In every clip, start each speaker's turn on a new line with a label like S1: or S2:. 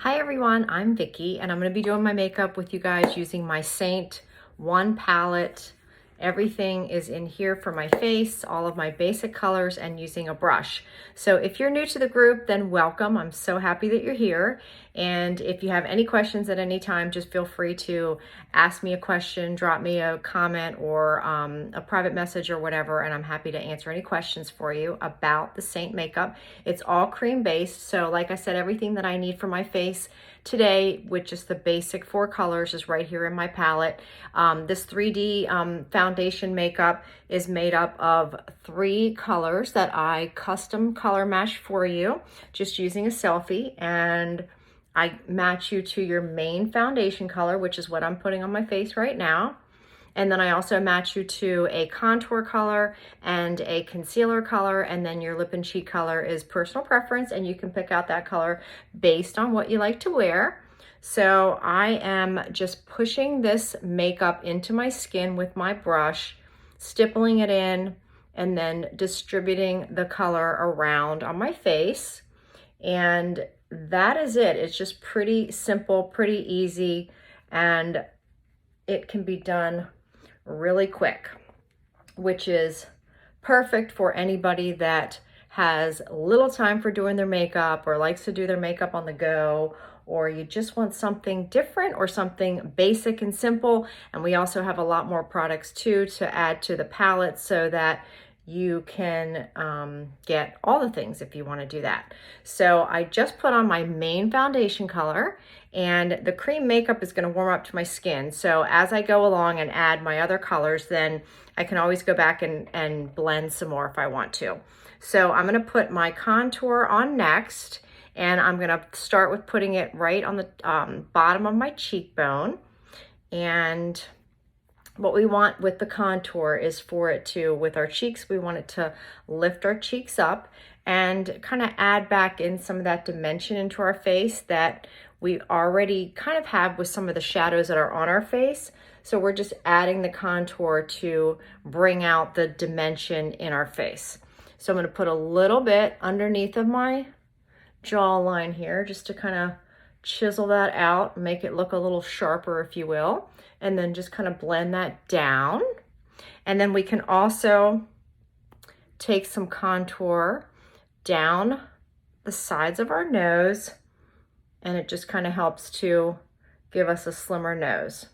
S1: Hi everyone, I'm Vicky and I'm going to be doing my makeup with you guys using my Seint one palette. Everything is in here for my face, all of my basic colors, and using a brush. So if you're new to the group, then welcome. I'm so happy that you're here. And if you have any questions at any time, just feel free to ask me a question, drop me a comment or a private message or whatever, and I'm happy to answer any questions for you about the Seint makeup. It's all cream based, so like I said, everything that I need for my face today with just the basic 4 colors is right here in my palette. This 3D foundation makeup is made up of 3 colors that I custom color match for you just using a selfie, and I match you to your main foundation color, which is what I'm putting on my face right now. And then I also match you to a contour color and a concealer color, and then your lip and cheek color is personal preference, and you can pick out that color based on what you like to wear. So I am just pushing this makeup into my skin with my brush, stippling it in, and then distributing the color around on my face. And that is it. It's just pretty simple, pretty easy, and it can be done really quick, which is perfect for anybody that has little time for doing their makeup or likes to do their makeup on the go, or you just want something different or something basic and simple. And we also have a lot more products too to add to the palette so that you can get all the things if you want to do that. So I just put on my main foundation color, and the cream makeup is going to warm up to my skin. So as I go along and add my other colors, then I can always go back and blend some more if I want to. So I'm going to put my contour on next, and I'm going to start with putting it right on the bottom of my cheekbone. And what we want with the contour is for it to, with our cheeks, we want it to lift our cheeks up and kind of add back in some of that dimension into our face that we already kind of have with some of the shadows that are on our face. So we're just adding the contour to bring out the dimension in our face. So I'm going to put a little bit underneath of my jawline here just to kind of chisel that out, make it look a little sharper, if you will, and then just kind of blend that down. And then we can also take some contour down the sides of our nose, and it just kind of helps to give us a slimmer nose.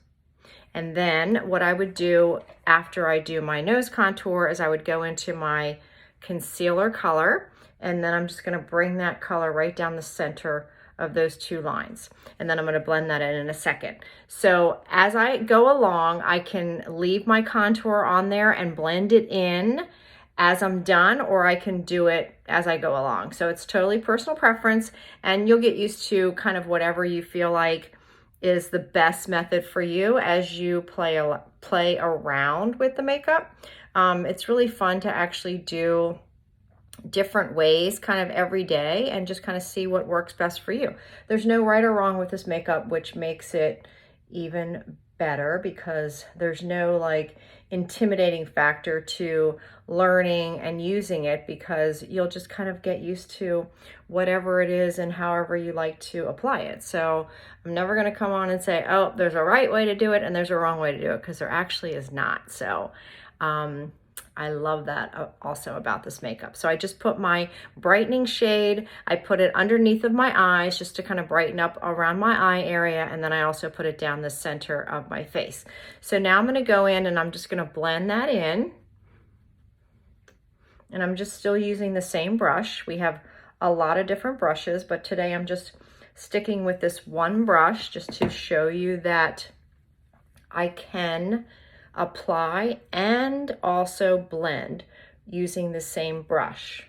S1: And then what I would do after I do my nose contour is I would go into my concealer color, and then I'm just going to bring that color right down the center of those 2 lines. And then I'm going to blend that in a second. So as I go along, I can leave my contour on there and blend it in as I'm done, or I can do it as I go along. So it's totally personal preference, and you'll get used to kind of whatever you feel like is the best method for you as you play around with the makeup. It's really fun to actually do different ways kind of every day and just kind of see what works best for you. There's no right or wrong with this makeup, which makes it even better because there's no like intimidating factor to learning and using it, because you'll just kind of get used to whatever it is and however you like to apply it. So I'm never going to come on and say, oh, there's a right way to do it and there's a wrong way to do it, because there actually is not. So I love that also about this makeup. So I just put my brightening shade, I put it underneath of my eyes just to kind of brighten up around my eye area, and then I also put it down the center of my face. So now I'm going to go in and I'm just going to blend that in. And I'm just still using the same brush. We have a lot of different brushes, but today I'm just sticking with this one brush just to show you that I can apply and also blend using the same brush.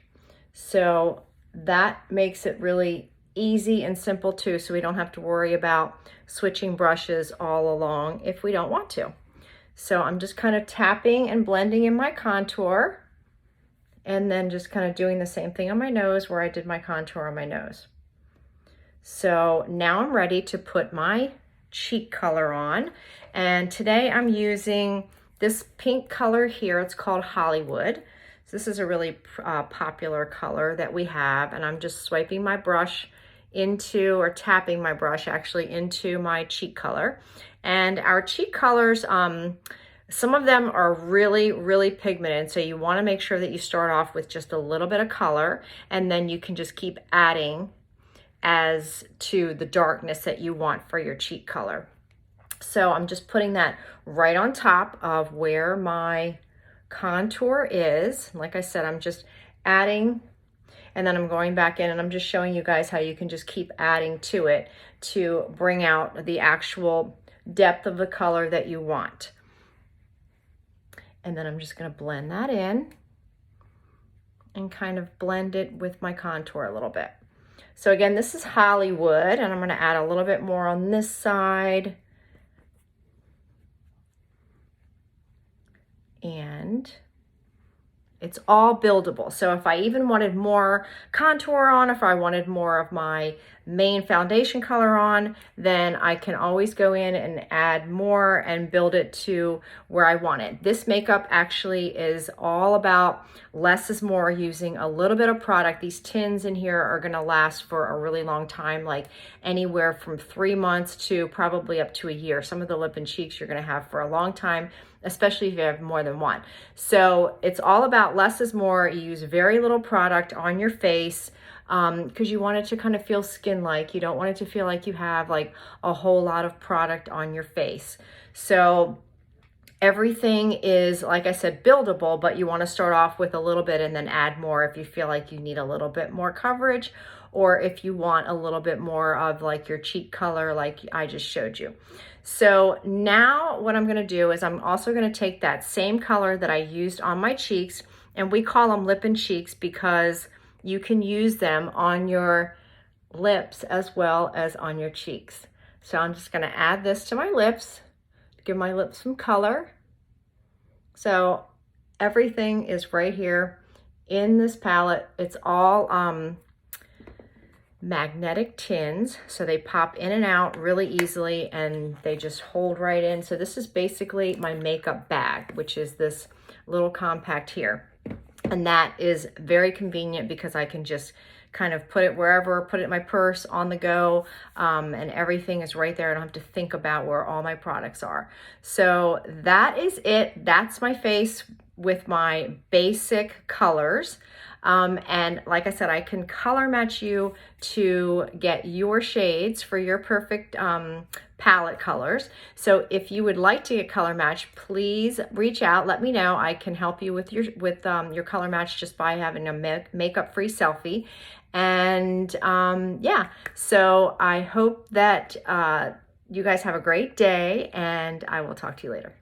S1: So that makes it really easy and simple too, so we don't have to worry about switching brushes all along if we don't want to. So I'm just kind of tapping and blending in my contour, and then just kind of doing the same thing on my nose where I did my contour on my nose. So now I'm ready to put my cheek color on, and today I'm using this pink color here. It's called Hollywood. So this is a really popular color that we have, and I'm just swiping my brush into, or tapping my brush actually into my cheek color. And our cheek colors, some of them are really, really pigmented. So you want to make sure that you start off with just a little bit of color, and then you can just keep adding as to the darkness that you want for your cheek color. So I'm just putting that right on top of where my contour is. Like I said, I'm just adding, and then I'm going back in and I'm just showing you guys how you can just keep adding to it to bring out the actual depth of the color that you want. And then I'm just going to blend that in and kind of blend it with my contour a little bit. So again, this is Hollywood, and I'm going to add a little bit more on this side. And it's all buildable. So if I even wanted more contour on, if I wanted more of my main foundation color on, then I can always go in and add more and build it to where I want it. This makeup actually is all about less is more, using a little bit of product. These tins in here are gonna last for a really long time, like anywhere from 3 months to probably up to a year. Some of the lip and cheeks you're gonna have for a long time, especially if you have more than one. So it's all about less is more. You use very little product on your face because you want it to kind of feel skin-like. You don't want it to feel like you have like a whole lot of product on your face. So everything is, like I said, buildable, but you want to start off with a little bit and then add more if you feel like you need a little bit more coverage, or if you want a little bit more of like your cheek color like I just showed you. So now what I'm going to do is I'm also going to take that same color that I used on my cheeks, and we call them lip and cheeks because you can use them on your lips as well as on your cheeks. So I'm just going to add this to my lips, give my lips some color. So everything is right here in this palette. It's all magnetic tins, so they pop in and out really easily and they just hold right in. So this is basically my makeup bag, which is this little compact here. And that is very convenient because I can just kind of put it wherever, put it in my purse, on the go, and everything is right there. I don't have to think about where all my products are. So that is it. That's my face with my basic colors. And like I said, I can color match you to get your shades for your perfect palette colors. So if you would like to get color matched, please reach out. Let me know. I can help you with your color match just by having a makeup free selfie. And yeah, so I hope that you guys have a great day, and I will talk to you later.